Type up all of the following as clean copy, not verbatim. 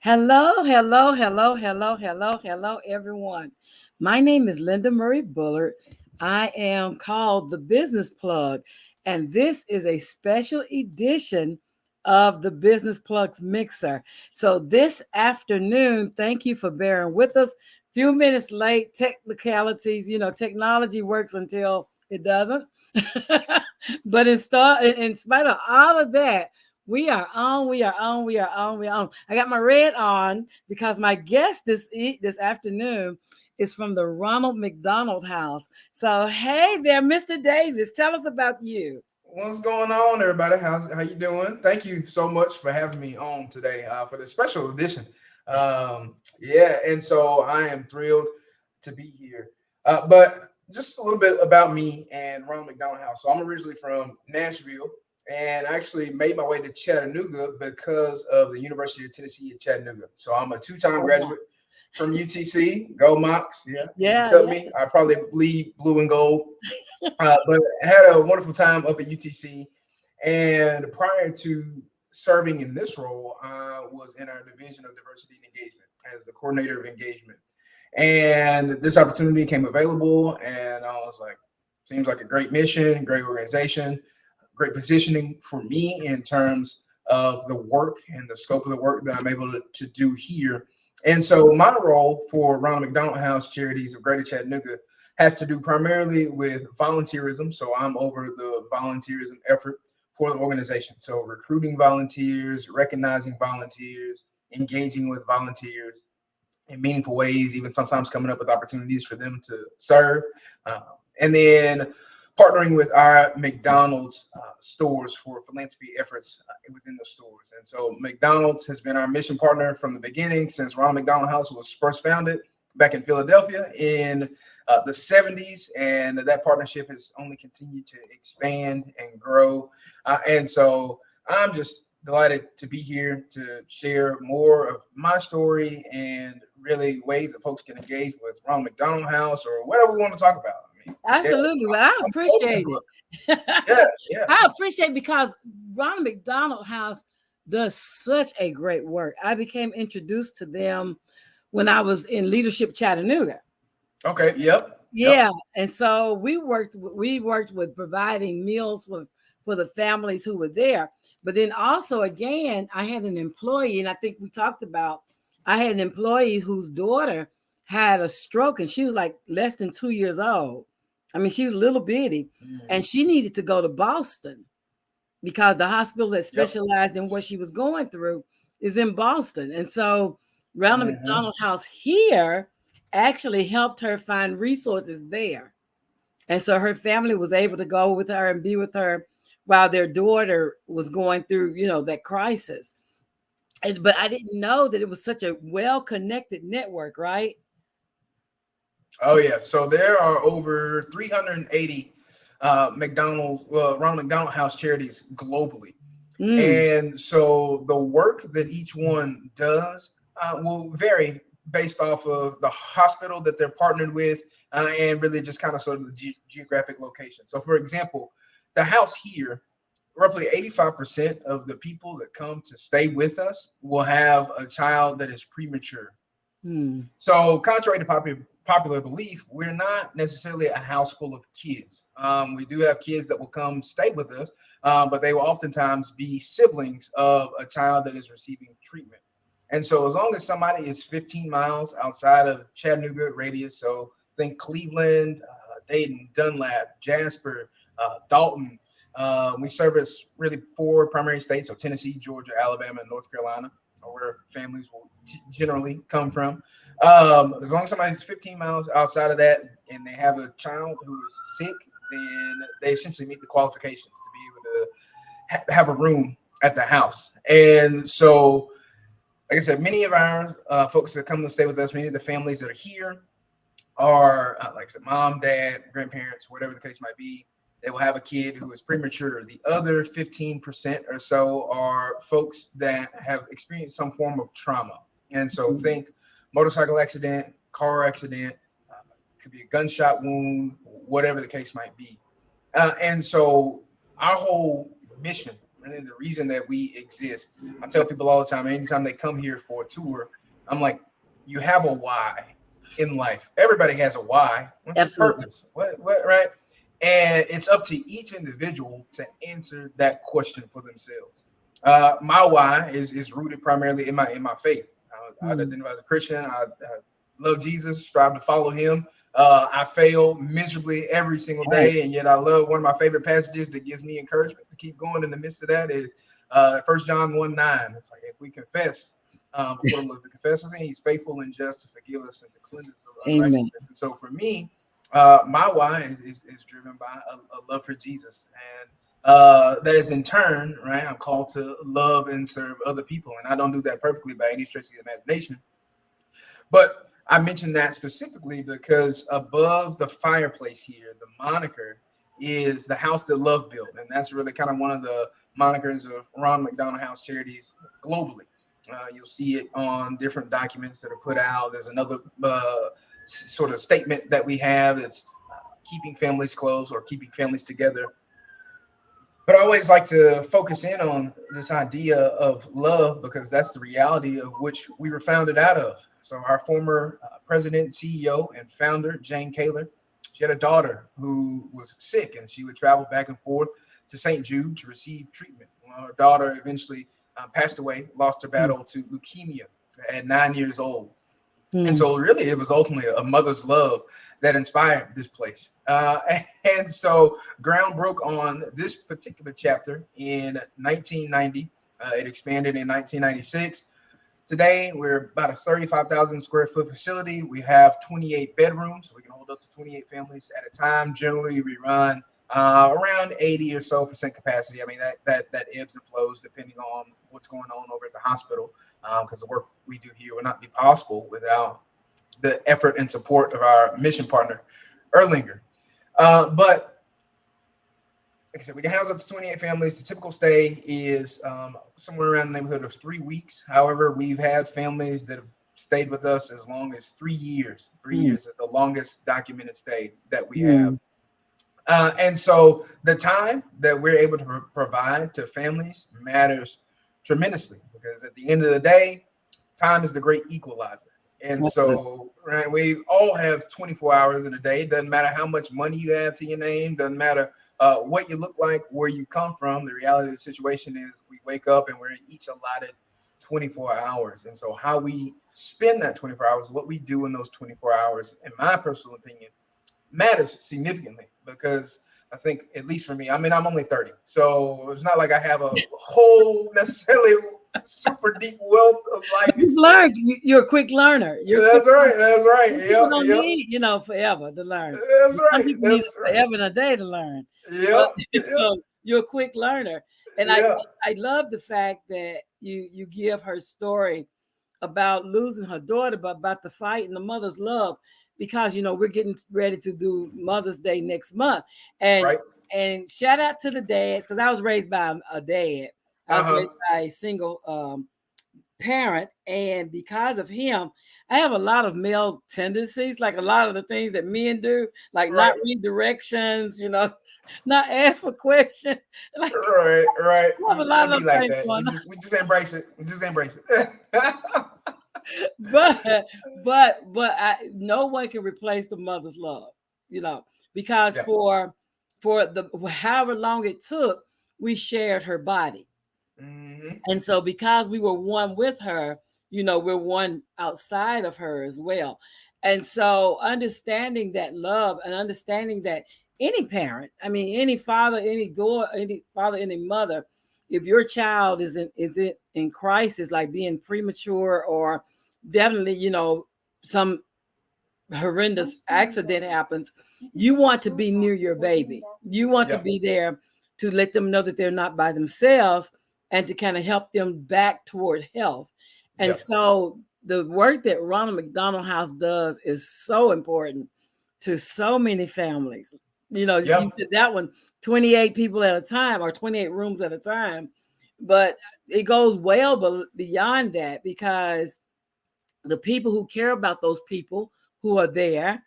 Hello, hello, hello, hello, hello, hello, everyone. My name is Linda Murray Bullard. I am called the Business Plug, and this is a special edition of the Business Plugs Mixer. So, this afternoon, thank you for bearing with us. Few minutes late, technicalities, technology works until it doesn't. But in spite of all of that, we are on. We are on. We are on. We are on. I got my red on because my guest this afternoon is from the Ronald McDonald House. So hey there, Mr. Davis, tell us about you. What's going on, everybody? How you doing? Thank you so much for having me on today for this special edition. Yeah, and so I am thrilled to be here. But just a little bit about me and Ronald McDonald House. So I'm originally from Nashville, and I actually made my way to Chattanooga because of the University of Tennessee at Chattanooga. So I'm a two-time Oh, graduate nice. from UTC. Go Mox! Yeah, you can Yeah, cut yeah. me. I probably bleed blue and gold. But had a wonderful time up at UTC. And prior to serving in this role, I was in our division of diversity and engagement as the coordinator of engagement. And this opportunity came available, and I was like, seems like a great mission, great organization, great positioning for me in terms of the work and the scope of the work that I'm able to do here. And so my role for Ronald McDonald House Charities of Greater Chattanooga has to do primarily with volunteerism. So I'm over the volunteerism effort for the organization. So recruiting volunteers, recognizing volunteers, engaging with volunteers in meaningful ways, even sometimes coming up with opportunities for them to serve. Um, and then partnering with our McDonald's stores for philanthropy efforts within the stores. And so McDonald's has been our mission partner from the beginning since Ronald McDonald House was first founded back in Philadelphia in the 70s. And that partnership has only continued to expand and grow. And so I'm just delighted to be here to share more of my story and really ways that folks can engage with Ronald McDonald House or whatever we want to talk about. I mean, yeah, Absolutely. Well, I I'm open appreciate book. it. Yeah, yeah. I appreciate because Ronald McDonald House does such a great work. I became introduced to them when I was in Leadership Chattanooga. Okay, yep, yep. Yeah, and so we worked with providing meals for the families who were there. But then also again, I had an employee, and I think we talked about I had an employee whose daughter had a stroke, and she was like less than 2 years old. I mean, she was little bitty, and Mm, she needed to go to Boston because the hospital that yep. specialized in what she was going through is in Boston. And so Ronald Hmm. McDonald House here actually helped her find resources there. And so her family was able to go with her and be with her while their daughter was going through, that crisis. But I didn't know that it was such a well connected network, right? Oh yeah. So there are over 380 Ronald McDonald House charities globally. Mm, And so the work that each one does will vary based off of the hospital that they're partnered with and really just kind of sort of the geographic location. So, for example, the house here, roughly 85% of the people that come to stay with us will have a child that is premature. mm, So, contrary to popular belief, we're not necessarily a house full of kids. We do have kids that will come stay with us, but they will oftentimes be siblings of a child that is receiving treatment. And so, as long as somebody is 15 miles outside of Chattanooga radius, so think Cleveland, Dayton, Dunlap, Jasper, Dalton. We service really four primary states, so Tennessee, Georgia, Alabama, and North Carolina, are where families will generally come from. As long as somebody's 15 miles outside of that and they have a child who is sick, then they essentially meet the qualifications to be able to have a room at the house. And so, like I said, many of our folks that come to stay with us, many of the families that are here are, like I said, mom, dad, grandparents, whatever the case might be. They will have a kid who is premature. The other 15% or so are folks that have experienced some form of trauma. And so mm. think motorcycle accident, car accident, could be a gunshot wound, whatever the case might be. And so our whole mission really the reason that we exist. I tell people all the time, anytime they come here for a tour, I'm like, you have a why in life. Everybody has a why. What's your Absolutely. purpose? What, right? And it's up to each individual to answer that question for themselves. My why is rooted primarily in my faith. I identify as a Christian. I love Jesus, strive to follow him. I fail miserably every single Right. day, and yet I love one of my favorite passages that gives me encouragement to keep going in the midst of that is 1 John 1:9. It's like, if we confess before the Lord, to confess our sin, he's faithful and just to forgive us and to cleanse us of Amen. unrighteousness. And so for me, my why is driven by a love for Jesus, and that is in turn, right, I'm called to love and serve other people, and I don't do that perfectly by any stretch of the imagination. But I mentioned that specifically because above the fireplace here, the moniker is the house that love built. And that's really kind of one of the monikers of Ronald McDonald House Charities globally. You'll see it on different documents that are put out. There's another sort of statement that we have that's keeping families close or keeping families together. But I always like to focus in on this idea of love because that's the reality of which we were founded out of. So our former president, CEO, and founder, Jane Kaler, she had a daughter who was sick, and she would travel back and forth to St. Jude to receive treatment. Well, her daughter eventually passed away, lost her battle to leukemia at 9 years old. And so really it was ultimately a mother's love that inspired this place. And so ground broke on this particular chapter in 1990. It expanded in 1996. Today, we're about a 35,000 square foot facility. We have 28 bedrooms, so we can hold up to 28 families at a time. Generally, we run around 80 or so percent capacity. I mean, that ebbs and flows depending on what's going on over at the hospital, because the work we do here would not be possible without the effort and support of our mission partner, Erlinger. But like I said, we can house up to 28 families. The typical stay is somewhere around the neighborhood of 3 weeks. However, we've had families that have stayed with us as long as 3 years. 3 years is the longest documented stay that we have. And so the time that we're able to provide to families matters tremendously, because at the end of the day, time is the great equalizer. And so, right, we all have 24 hours in a day. Doesn't matter how much money you have to your name. Doesn't matter what you look like, where you come from. The reality of the situation is we wake up and we're each allotted 24 hours. And so how we spend that 24 hours, what we do in those 24 hours, in my personal opinion, matters significantly, because I think, at least for me, I mean, I'm only 30. So it's not like I have a whole necessarily super deep wealth of life You've learned. experience. You're a quick learner. That's right. That's right. People don't Yep. need, forever to learn. That's Some right. people need That's right. forever and a day to learn. But Yep. Yep. so you're a quick learner. And Yeah. I love the fact that you give her story about losing her daughter, but about the fight and the mother's love, because we're getting ready to do Mother's Day next month. And Right. and shout out to the dads, because I was raised by a dad. I was raised by a single parent, and because of him, I have a lot of male tendencies, like a lot of the things that men do, like not Right. read directions, not ask for questions. Like, Right. I have a lot It of be those like things that. going on. We just embrace it. We just embrace it. But no one can replace the mother's love, because Yeah. for the however long it took, we shared her body. Mm-hmm. And so because we were one with her, we're one outside of her as well. And so understanding that love and understanding that any parent, I mean, any father, any mother, if your child is in crisis, like being premature, or definitely, some horrendous accident happens, you want to be near your baby. You want to Yeah. be there to let them know that they're not by themselves, and to kind of help them back toward health. And Yeah. so the work that Ronald McDonald House does is so important to so many families. Yeah. You said that one, 28 people at a time, or 28 rooms at a time, but it goes well beyond that, because the people who care about those people who are there,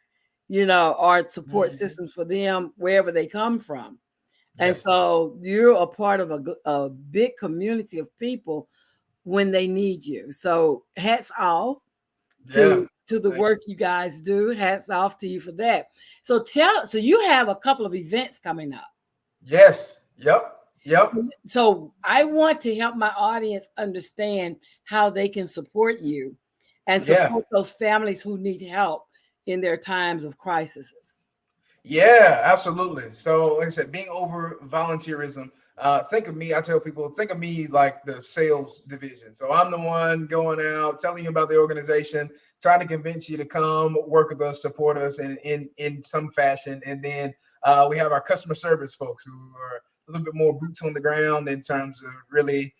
are support Mm-hmm. systems for them wherever they come from. And Yes. so you're a part of a big community of people when they need you. So hats off Yeah. to the Thank you. work you guys do. Hats off to you for that. So you have a couple of events coming up. Yes. Yep. Yep. So I want to help my audience understand how they can support you and Yeah. support those families who need help in their times of crises. Yeah, absolutely. So, like I said, being over volunteerism, think of me, I tell people, think of me like the sales division. So I'm the one going out, telling you about the organization, trying to convince you to come work with us, support us in some fashion. And then we have our customer service folks who are a little bit more boots on the ground in terms of really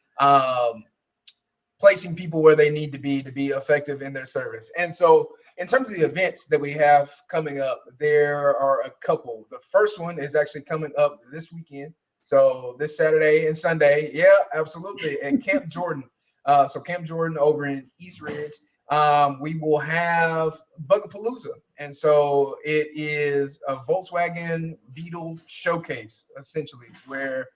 placing people where they need to be effective in their service. And so, in terms of the events that we have coming up, there are a couple. The first one is actually coming up this weekend. So, this Saturday and Sunday. Yeah, absolutely. At Camp Jordan. So, Camp Jordan over in East Ridge. We will have Bugapalooza. And so, it is a Volkswagen Beetle showcase, essentially, where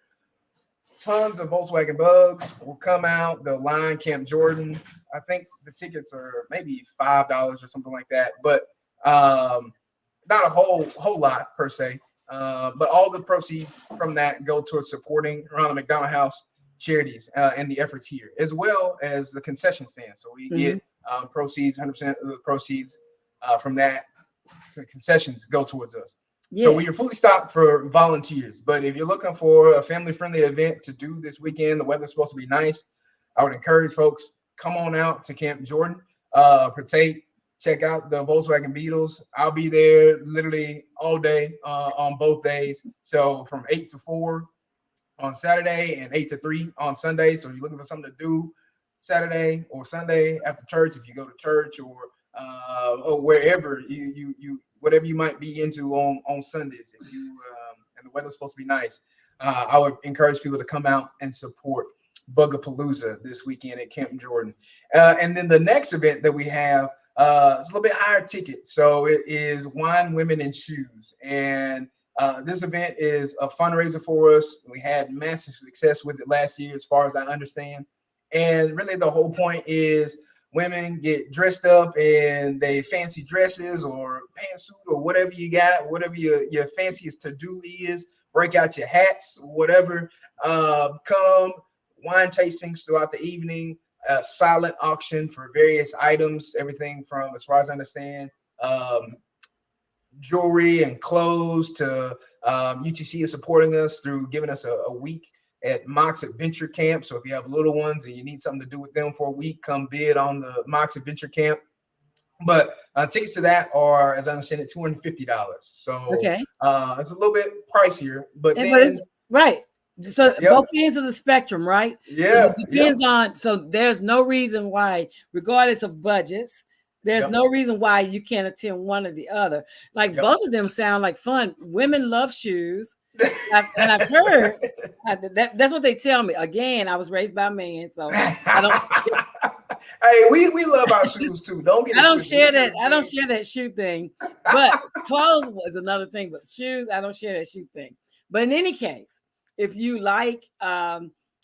tons of Volkswagen Bugs will come out. They'll line Camp Jordan. I think the tickets are maybe $5 or something like that, but not a whole lot per se. But all the proceeds from that go towards supporting Ronald McDonald House Charities and the efforts here, as well as the concession stand. So we Mm-hmm. get proceeds, 100% of the proceeds from that. So concessions go towards us. So Yeah. we are fully stocked for volunteers. But if you're looking for a family-friendly event to do this weekend, the weather's supposed to be nice. I would encourage folks, come on out to Camp Jordan, partake, check out the Volkswagen Beetles. I'll be there literally all day on both days. So from 8 to 4 on Saturday and 8 to 3 on Sunday. So if you're looking for something to do Saturday or Sunday after church, if you go to church or wherever you whatever you might be into on Sundays, if you and the weather's supposed to be nice, I would encourage people to come out and support Bugapalooza this weekend at Camp Jordan. And then the next event that we have it's a little bit higher ticket, so it is Wine, Women, and Shoes, and this event is a fundraiser for us. We had massive success with it last year, as far as I understand. And really, the whole point is women get dressed up in they fancy dresses or pantsuit or whatever you got, whatever your fanciest to do is. Break out your hats, whatever. Come wine tastings throughout the evening. Silent auction for various items, everything from, as far as I understand, jewelry and clothes to UTC is supporting us through giving us a week at Mox Adventure Camp. So if you have little ones and you need something to do with them for a week, come bid on the Mox Adventure Camp. But tickets to that are, as I understand it, $250. So Okay. it's a little bit pricier, but But it's then, right. So yep, both ends of the spectrum, right? So yeah, it yep, depends on. So there's no reason why, regardless of budgets, there's yep, no reason why you can't attend one or the other. Like yep. both of them sound like fun. Women love shoes, and I've heard that's what they tell me. Again, I was raised by a man, so I don't. Hey, we love our shoes too. Don't get I it don't twisted. We share that. just I don't dig. share that shoe thing. But clothes was another thing. But shoes, I don't share that shoe thing. But in any case, if you like,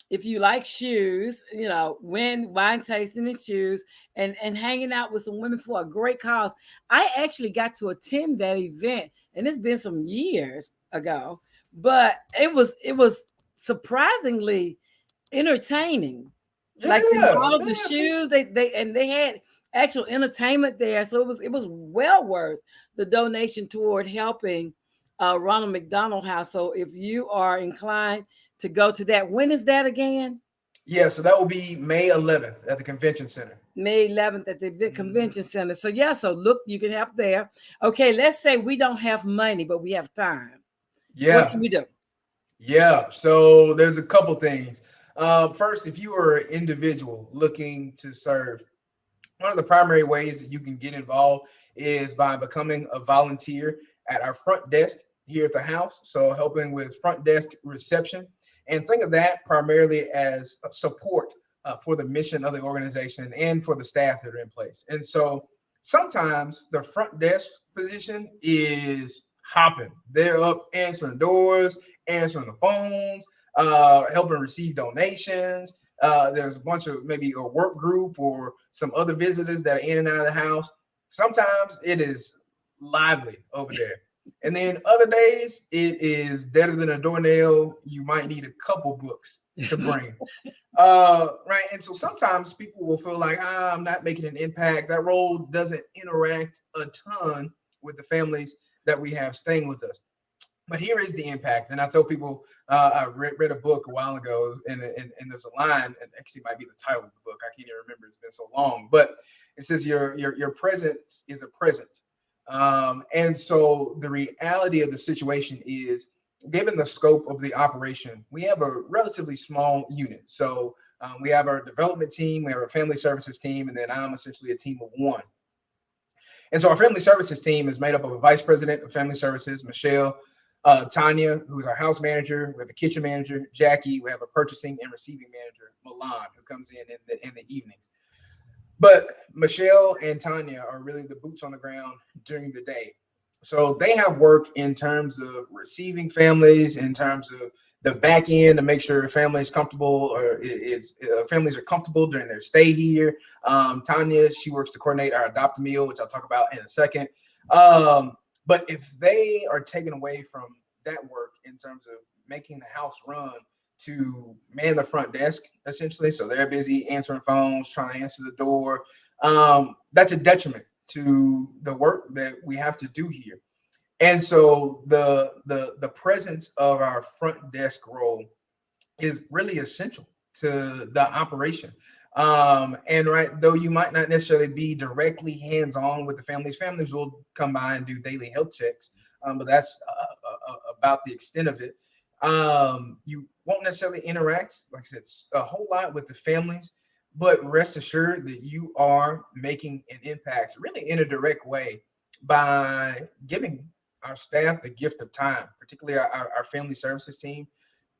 if you like shoes, you know, when wine tasting and shoes, and hanging out with some women for a great cause. I actually got to attend that event, and it's been some years ago, but it was surprisingly entertaining, like Yeah, all of the yeah. shoes they had actual entertainment there, so it was well worth the donation toward helping Ronald McDonald House. So if you are inclined to go to that, when is that again? Yeah, so that will be May 11th at the convention center. May 11th at the Mhm. convention center. So yeah, so look, you can help there. Okay, let's say we don't have money but we have time. What Yeah, can we do? yeah. So there's a couple things. First, if you are an individual looking to serve, one of the primary ways that you can get involved is by becoming a volunteer at our front desk here at the house. So, helping with front desk reception. And think of that primarily as support for the mission of the organization and for the staff that are in place. And so, sometimes the front desk position is hopping. They're up answering doors, answering the phones, helping receive donations. There's a bunch of maybe a work group or some other visitors that are in and out of the house. Sometimes it is lively over there. And then other days it is deader than a doornail. You might need a couple books to bring. Right. And so sometimes people will feel like, I'm not making an impact. That role doesn't interact a ton with the families that we have staying with us. But here is the impact. And I tell people, I read a book a while ago, and there's a line, and actually might be the title of the book. I can't even remember. It's been so long. But it says your presence is a present. And so the reality of the situation is, given the scope of the operation, we have a relatively small unit. So we have our development team, we have our family services team, and then I'm essentially a team of one. And so our family services team is made up of a vice president of family services, Michelle, Tanya, who's our house manager. We have a kitchen manager, Jackie. We have a purchasing and receiving manager, Milan, who comes in the evenings. But Michelle and Tanya are really the boots on the ground during the day. So they have work in terms of receiving families, in terms of the back end to make sure families comfortable, or families are comfortable during their stay here. Tanya, she works to coordinate our adopt a meal, which I'll talk about in a second. But if they are taken away from that work in terms of making the house run to man the front desk, essentially, so they're busy answering phones, trying to answer the door, that's a detriment to the work that we have to do here. And so the presence of our front desk role is really essential to the operation. And right, though you might not necessarily be directly hands-on with the families will come by and do daily health checks, but that's about the extent of it. You won't necessarily interact, like I said, a whole lot with the families, but rest assured that you are making an impact really in a direct way by giving our staff the gift of time, particularly our family services team,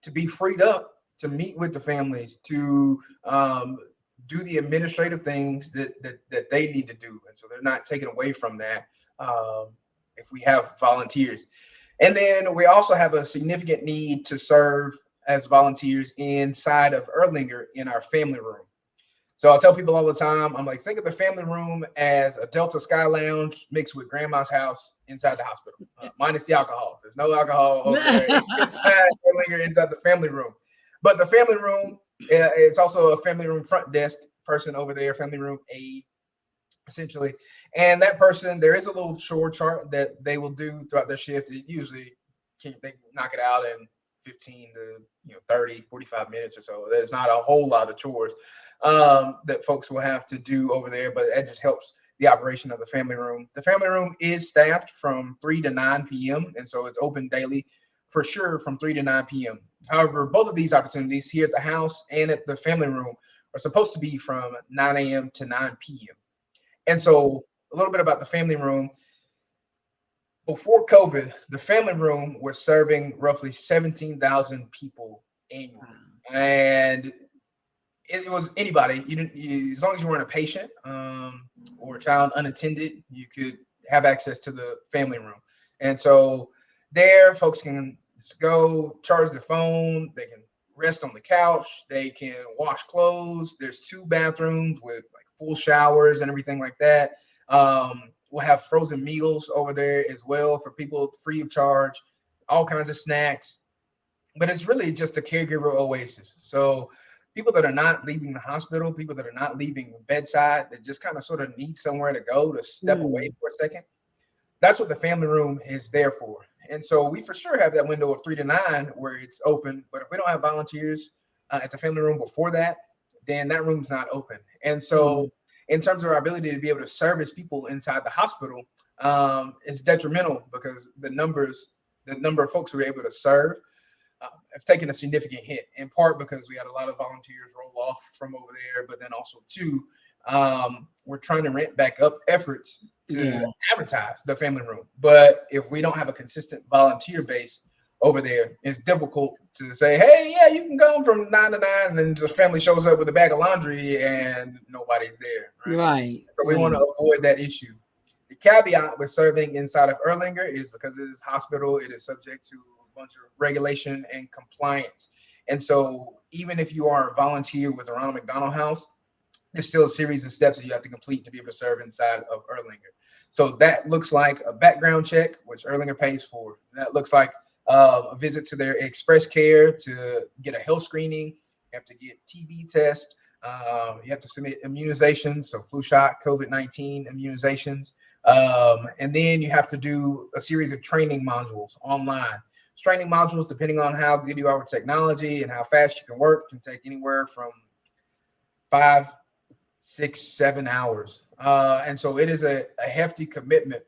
to be freed up to meet with the families, to do the administrative things that they need to do. And so they're not taken away from that if we have volunteers. And then we also have a significant need to serve as volunteers inside of Erlinger in our family room. So I tell people all the time, I'm like, think of the family room as a Delta Sky Lounge mixed with grandma's house inside the hospital, minus the alcohol. There's no alcohol over there inside the family room. But the family room, it's also a family room front desk person over there, family room aide, essentially. And that person, there is a little chore chart that they will do throughout their shift. It usually they knock it out in 15 to 30, 45 minutes or so. There's not a whole lot of chores that folks will have to do over there, but that just helps the operation of the family room. The family room is staffed from 3 to 9 p.m. And so it's open daily for sure from 3 to 9 p.m. However, both of these opportunities here at the house and at the family room are supposed to be from 9 a.m. to 9 p.m. And so a little bit about the family room. Before COVID, the family room was serving roughly 17,000 people annually. Wow. And it was anybody, as long as you weren't a patient or a child unattended, you could have access to the family room. And so there, folks can just go charge their phone. They can rest on the couch. They can wash clothes. There's 2 bathrooms with like full showers and everything like that. We'll have frozen meals over there as well for people free of charge, all kinds of snacks. But it's really just a caregiver oasis. So people that are not leaving the hospital, people that are not leaving bedside, that just kind of sort of need somewhere to go to step away for a second. That's what the family room is there for. And so we for sure have that window of 3 to 9 where it's open. But if we don't have volunteers at the family room before that, then that room's not open. And so in terms of our ability to be able to service people inside the hospital, it's detrimental because the number of folks who are able to serve have taken a significant hit, in part because we had a lot of volunteers roll off from over there, but then also too, we're trying to ramp back up efforts to advertise the family room. But if we don't have a consistent volunteer base over there, it's difficult to say, hey, yeah, you can come from 9 to 9, and then the family shows up with a bag of laundry and nobody's there. Right. So we want to avoid that issue. The caveat with serving inside of Erlinger is because it is hospital, it is subject to bunch of regulation and compliance. And so even if you are a volunteer with the Ronald McDonald House, there's still a series of steps that you have to complete to be able to serve inside of Erlanger. So that looks like a background check, which Erlanger pays for. That looks like a visit to their express care to get a health screening. You have to get TB test. You have to submit immunizations, so flu shot, COVID-19 immunizations. And then you have to do a series of training modules online. Training modules, depending on how good you are with technology and how fast you can work, can take anywhere from 5, 6, 7 hours. And so it is a hefty commitment,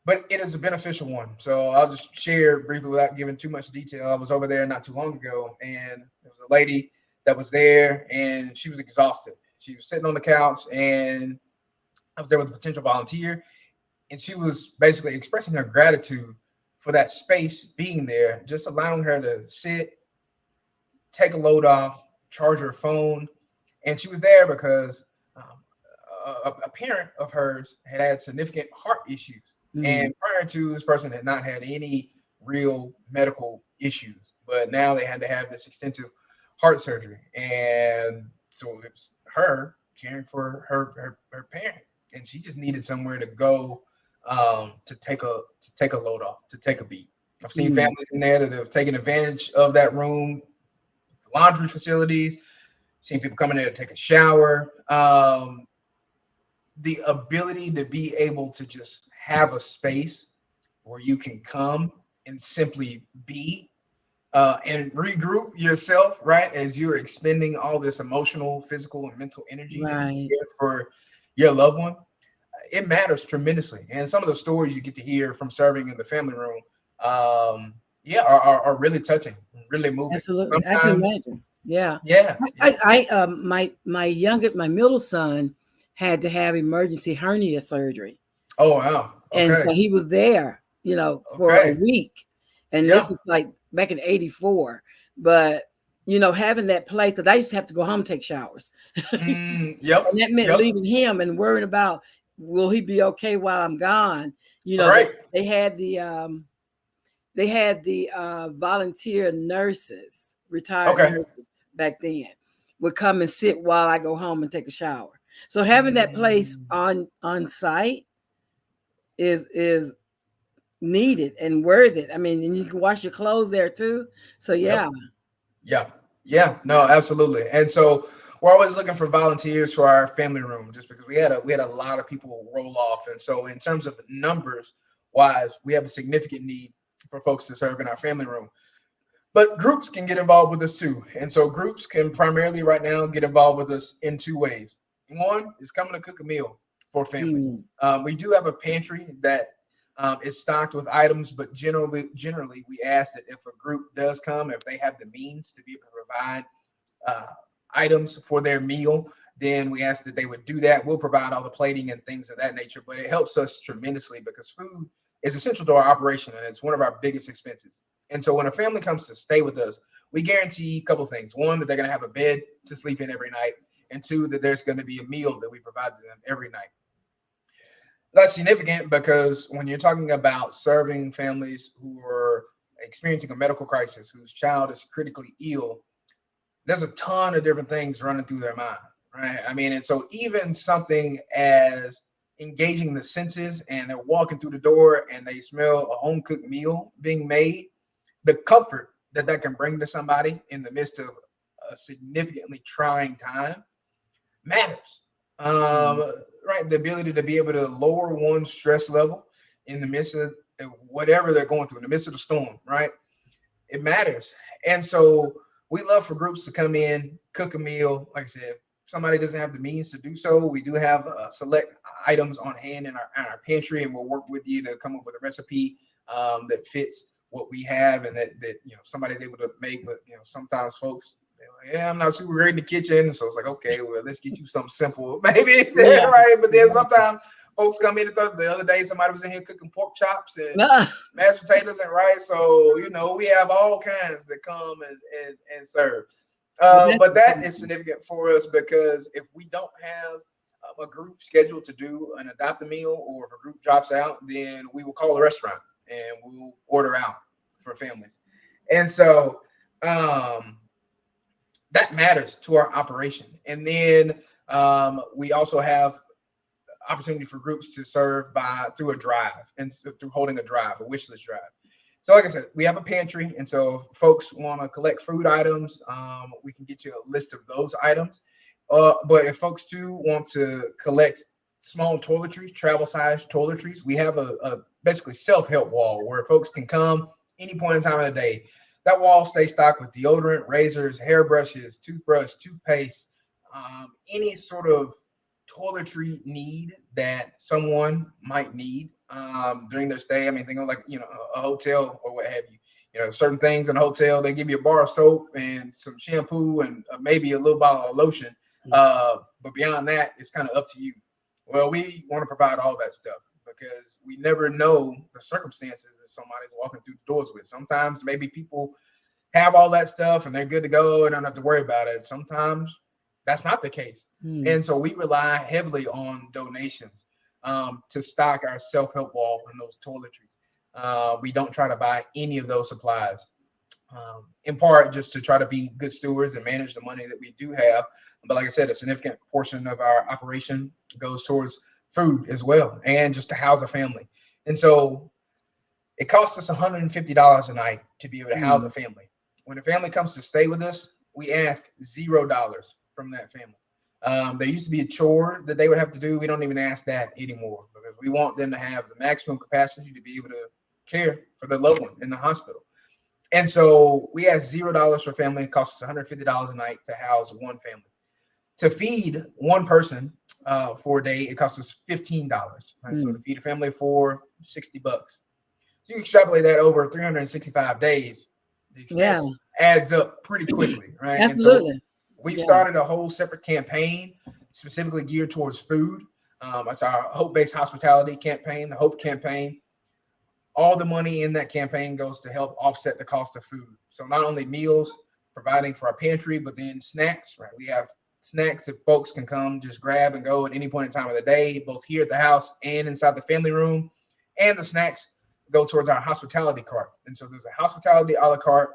but it is a beneficial one. So I'll just share briefly without giving too much detail. I was over there not too long ago, and there was a lady that was there, and she was exhausted. She was sitting on the couch, and I was there with a potential volunteer, and she was basically expressing her gratitude for that space being there, just allowing her to sit, take a load off, charge her phone. And she was there because a parent of hers had significant heart issues. Mm-hmm. And prior to, this person had not had any real medical issues, but now they had to have this extensive heart surgery. And so it was her caring for her parent. And she just needed somewhere to go to take a load off, to take a beat. I've seen families in there that have taken advantage of that room, laundry facilities, seen people coming there to take a shower. The ability to be able to just have a space where you can come and simply be and regroup yourself, right, as you're expending all this emotional, physical, and mental energy for your loved one. It matters tremendously. And some of the stories you get to hear from serving in the family room, are really touching, really moving. Absolutely. Sometimes, I can imagine. Yeah. My middle son had to have emergency hernia surgery. Oh, wow. Okay. And so he was there, for a week. And this is like back in 84. But, having that place, because I used to have to go home and take showers. And that meant leaving him and worrying about, will he be okay while I'm gone? They had the volunteer nurses, retired nurses back then, would come and sit while I go home and take a shower. So having that place on site is needed and worth it. I mean, and you can wash your clothes there too. So yeah. No, absolutely. And so we're always looking for volunteers for our family room, just because we had a lot of people roll off. And so in terms of numbers wise, we have a significant need for folks to serve in our family room. But groups can get involved with us too. And so groups can primarily right now get involved with us in 2 ways. One is coming to cook a meal for family. We do have a pantry that is stocked with items, but generally we ask that if a group does come, if they have the means to be able to provide items for their meal, then we ask that they would do that. We'll provide all the plating and things of that nature, but it helps us tremendously because food is essential to our operation, and it's one of our biggest expenses. And so when a family comes to stay with us, we guarantee a couple of things. One, that they're going to have a bed to sleep in every night. And 2, that there's going to be a meal that we provide to them every night. That's significant because when you're talking about serving families who are experiencing a medical crisis, whose child is critically ill, there's a ton of different things running through their mind, right? I mean, and so even something as engaging the senses, and they're walking through the door and they smell a home-cooked meal being made, the comfort that can bring to somebody in the midst of a significantly trying time matters. Right? The ability to be able to lower one's stress level in the midst of whatever they're going through, in the midst of the storm, right? It matters. And so we love for groups to come in, cook a meal. Like I said, if somebody doesn't have the means to do so, we do have select items on hand in our pantry, and we'll work with you to come up with a recipe that fits what we have and that somebody's able to make. But sometimes folks, I'm not super great in the kitchen, so it's like, okay, well, let's get you something simple, maybe, right? But then sometimes folks come in. The other day, somebody was in here cooking pork chops and mashed potatoes and rice. So we have all kinds that come and serve. But that is significant for us because if we don't have a group scheduled to do an adopt a meal, or if a group drops out, then we will call the restaurant and we'll order out. for families. And so that matters to our operation. And then we also have opportunity for groups to serve through a drive and through holding a drive, a wish list drive. So like I said, we have a pantry. And so if folks want to collect food items, we can get you a list of those items. But if folks do want to collect small toiletries, travel size toiletries, we have a basically self-help wall where folks can come any point in time of the day. That wall stays stocked with deodorant, razors, hairbrushes, toothbrush, toothpaste, any sort of toiletry need that someone might need during their stay. I mean, think of like, a hotel or what have you. Certain things in a hotel, they give you a bar of soap and some shampoo and maybe a little bottle of lotion. But beyond that, it's kind of up to you. Well, we want to provide all that stuff because we never know the circumstances that somebody's walking through the doors with. Sometimes maybe people have all that stuff and they're good to go and don't have to worry about it. Sometimes that's not the case. And so we rely heavily on donations to stock our self-help wall and those toiletries. We don't try to buy any of those supplies, in part just to try to be good stewards and manage the money that we do have. But like I said, a significant portion of our operation goes towards food as well, and just to house a family. And so it costs us $150 a night to be able to house a family. When a family comes to stay with us, we ask $0 from that family. There used to be a chore that they would have to do. We don't even ask that anymore because we want them to have the maximum capacity to be able to care for their loved one in the hospital. And so we ask $0 for a family. It costs us $150 a night to house one family. To feed one person for a day, it costs us $15. Right? So to feed a family of four, $60. So you extrapolate that over 365 days, the expense adds up pretty quickly, right? Absolutely. And so we started a whole separate campaign specifically geared towards food. It's our Hope-Based Hospitality campaign, the Hope campaign. All the money in that campaign goes to help offset the cost of food. So not only meals, providing for our pantry, but then snacks, right? We have snacks that folks can come just grab and go at any point in time of the day, both here at the house and inside the family room. And the snacks go towards our hospitality cart. And so there's a hospitality a la carte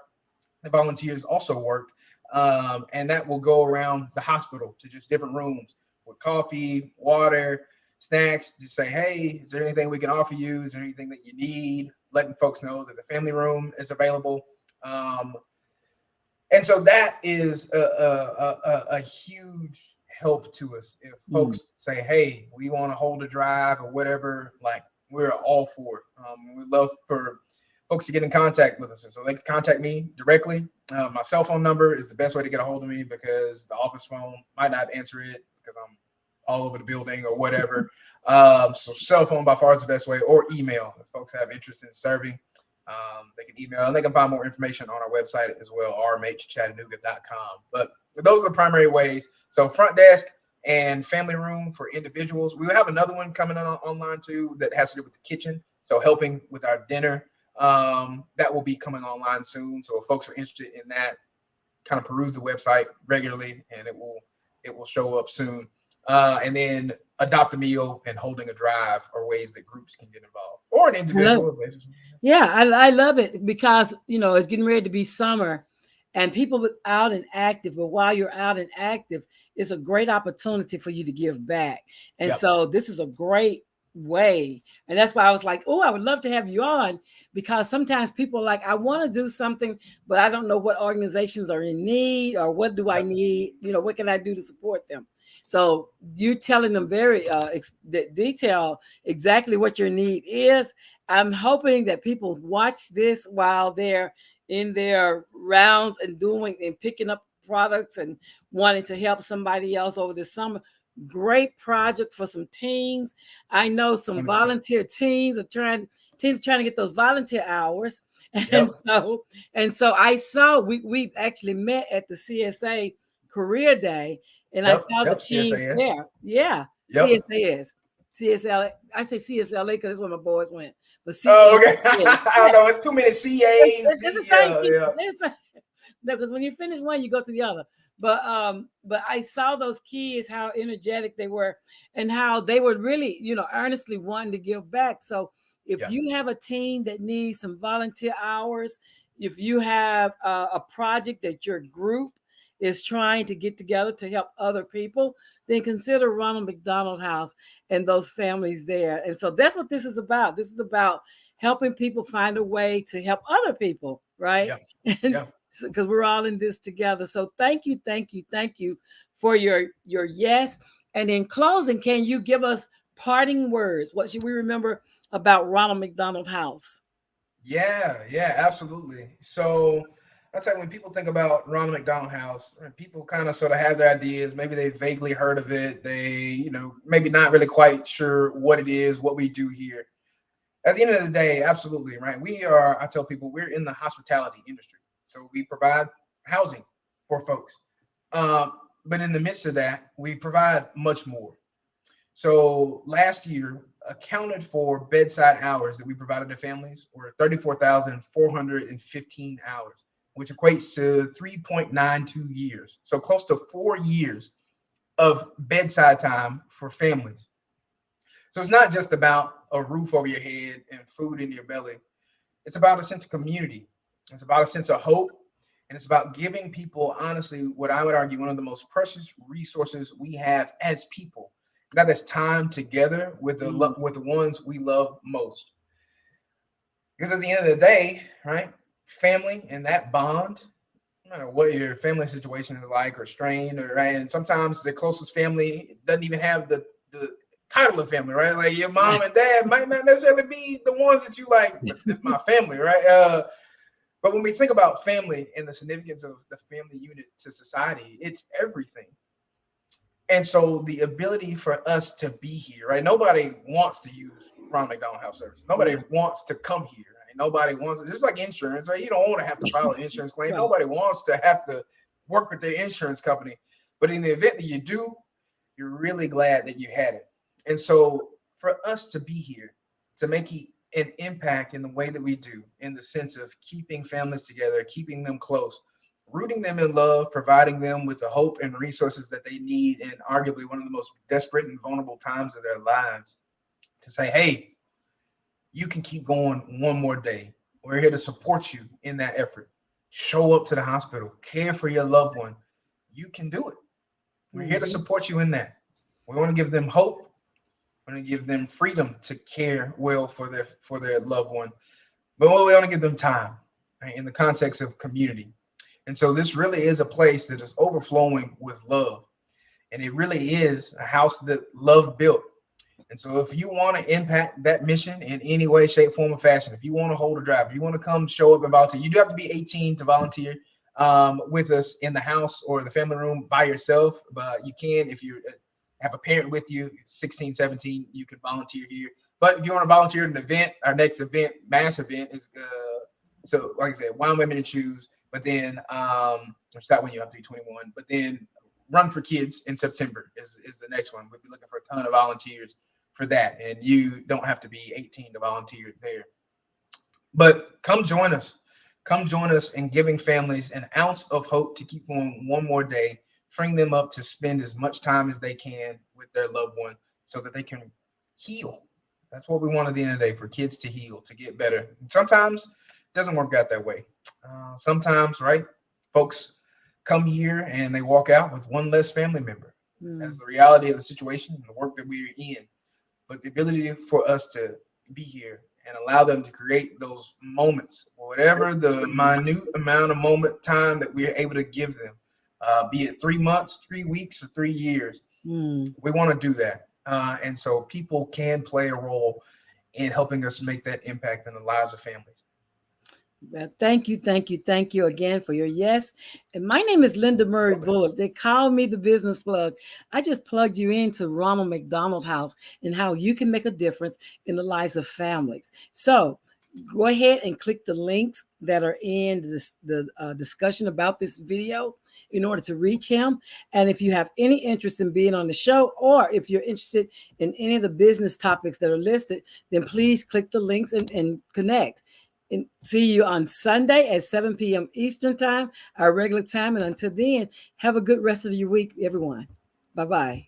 that volunteers also work. And that will go around the hospital to just different rooms with coffee, water, snacks. Just say, hey, is there anything we can offer you? Is there anything that you need? Letting folks know that the family room is available. And so that is a huge help to us. If folks say, hey, we want to hold a drive or whatever, like we're all for it. We love for folks to get in contact with us. And so they can contact me directly. My cell phone number is the best way to get a hold of me because the office phone might not answer it because I'm all over the building or whatever. So cell phone by far is the best way, or email. If folks have interest in serving, they can email, and they can find more information on our website as well, rmhchattanooga.com. But those are the primary ways. So front desk and family room for individuals. We will have another one coming on online too that has to do with the kitchen. So helping with our dinner, that will be coming online soon. So if folks are interested in that, kind of peruse the website regularly and it will show up soon. And then adopt a meal and holding a drive are ways that groups can get involved, or an individual. Yeah, I love it because, it's getting ready to be summer and people out and active. But while you're out and active, it's a great opportunity for you to give back. And so this is a great way. And that's why I was like, oh, I would love to have you on, because sometimes people are like, I want to do something, but I don't know what organizations are in need or what do I need? What can I do to support them? So you're telling them very detail exactly what your need is. I'm hoping that people watch this while they're in their rounds and doing and picking up products and wanting to help somebody else over the summer. Great project for some teens. I know some 100%. Volunteer teens are trying to get those volunteer hours. And so I saw we actually met at the CSA Career Day. And I saw the team there. Yeah. CSAS. CSL. I say CSLA because that's where my boys went. But okay. I don't know. It's too many CAs. Because when you finish one, you go to the other. But I saw those kids, how energetic they were and how they were really, earnestly wanting to give back. So If Yeah. you have a team that needs some volunteer hours, if you have a project that your group is trying to get together to help other people, then consider Ronald McDonald House and those families there. And so that's what this is about. This is about helping people find a way to help other people, right? Yeah. And Yeah. because we're all in this together. So thank you, thank you, thank you for your yes. And in closing, can you give us parting words? What should we remember about Ronald McDonald House? Yeah, yeah, absolutely. So I say when people think about Ronald McDonald House, people kind of sort of have their ideas. Maybe they vaguely heard of it. They, maybe not really quite sure what it is, what we do here. At the end of the day, absolutely, right? I tell people we're in the hospitality industry. So we provide housing for folks. Um, but in the midst of that, we provide much more. So last year, accounted for bedside hours that we provided to families were 34,415 hours, which equates to 3.92 years. So close to 4 years of bedside time for families. So it's not just about a roof over your head and food in your belly. It's about a sense of community. It's about a sense of hope. And it's about giving people, honestly, what I would argue one of the most precious resources we have as people. That is time together with with the ones we love most. Because at the end of the day, right, family and that bond, no matter what your family situation is like or strained, or right, and sometimes the closest family doesn't even have the title of family, right? Like your mom and dad might not necessarily be the ones that you like, but it's my family, right? But when we think about family and the significance of the family unit to society, it's everything. And so the ability for us to be here, right? Nobody wants to use Ronald McDonald House Services. Nobody wants to come here. Right? Nobody wants it. Just like insurance, right? You don't want to have to file an insurance claim. Right. Nobody wants to have to work with their insurance company. But in the event that you do, you're really glad that you had it. And so for us to be here, to make an impact in the way that we do, in the sense of keeping families together, keeping them close, rooting them in love, providing them with the hope and resources that they need in arguably one of the most desperate and vulnerable times of their lives, to say, hey, you can keep going one more day. We're here to support you in that effort. Show up to the hospital, care for your loved one. You can do it. We're here to support you in that. We want to give them hope. We want to give them freedom to care well for their loved one. But we want to give them time, right, in the context of community. And so this really is a place that is overflowing with love. And it really is a house that love built. And so if you want to impact that mission in any way, shape, form, or fashion, if you want to hold a drive, if you want to come show up and volunteer, you do have to be 18 to volunteer with us in the house or the family room by yourself. But you can, if you have a parent with you, 16, 17, you can volunteer here. But if you want to volunteer at an event, our next event, mass event, is so like I said, Wine, Women, and Shoes. But then, it's not when you have to be 21. But then, Run for Kids in September is the next one. We'll be looking for a ton of volunteers for that, and you don't have to be 18 to volunteer there. But come join us. Come join us in giving families an ounce of hope to keep going one more day, freeing them up to spend as much time as they can with their loved one so that they can heal. That's what we want at the end of the day, for kids to heal, to get better. And sometimes it doesn't work out that way. Sometimes, right, folks come here and they walk out with one less family member. That's the reality of the situation and the work that we're in. But the ability for us to be here and allow them to create those moments, whatever the minute amount of moment time that we're able to give them, be it 3 months, 3 weeks, or 3 years, we want to do that. And so people can play a role in helping us make that impact in the lives of families. Well, thank you, thank you, thank you again for your yes. And my name is Linda Murray Bullard. They call me the business plug. I just plugged you into Ronald McDonald House and how you can make a difference in the lives of families. So go ahead and click the links that are in the discussion about this video in order to reach him. And if you have any interest in being on the show, or if you're interested in any of the business topics that are listed, then please click the links and connect. And see you on Sunday at 7 p.m. Eastern Time, our regular time. And until then, have a good rest of your week, everyone. Bye-bye.